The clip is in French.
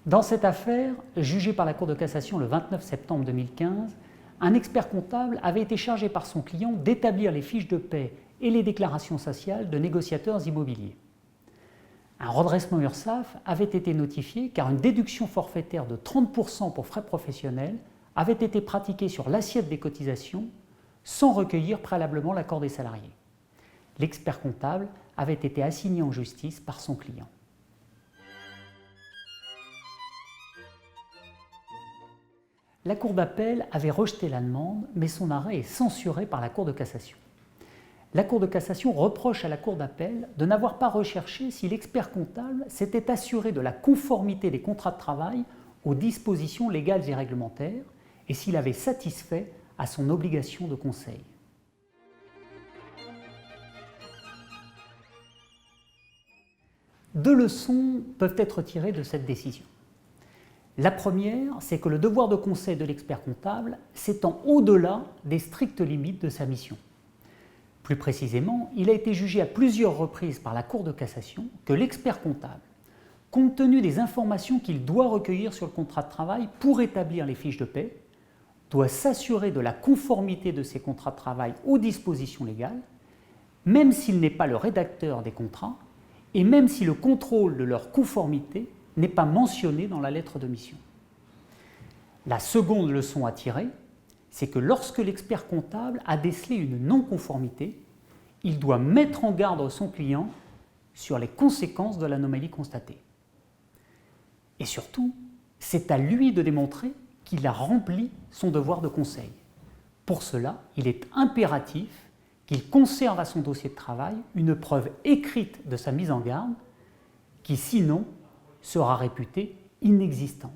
Dans cette affaire, jugée par la Cour de cassation le 29 septembre 2015, un expert comptable avait été chargé par son client d'établir les fiches de paie et les déclarations sociales de négociateurs immobiliers. Un redressement URSSAF avait été notifié car une déduction forfaitaire de 30% pour frais professionnels avait été pratiquée sur l'assiette des cotisations sans recueillir préalablement l'accord des salariés. L'expert comptable avait été assigné en justice par son client. La Cour d'appel avait rejeté la demande, mais son arrêt est censuré par la Cour de cassation. La Cour de cassation reproche à la Cour d'appel de n'avoir pas recherché si l'expert comptable s'était assuré de la conformité des contrats de travail aux dispositions légales et réglementaires et s'il avait satisfait à son obligation de conseil. Deux leçons peuvent être tirées de cette décision. La première, c'est que le devoir de conseil de l'expert comptable s'étend au-delà des strictes limites de sa mission. Plus précisément, il a été jugé à plusieurs reprises par la Cour de cassation que l'expert comptable, compte tenu des informations qu'il doit recueillir sur le contrat de travail pour établir les fiches de paie, doit s'assurer de la conformité de ces contrats de travail aux dispositions légales, même s'il n'est pas le rédacteur des contrats et même si le contrôle de leur conformité n'est pas mentionné dans la lettre de mission. La seconde leçon à tirer, c'est que lorsque l'expert comptable a décelé une non-conformité, il doit mettre en garde son client sur les conséquences de l'anomalie constatée. Et surtout, c'est à lui de démontrer qu'il a rempli son devoir de conseil. Pour cela, il est impératif qu'il conserve à son dossier de travail une preuve écrite de sa mise en garde qui, sinon, sera réputée inexistante.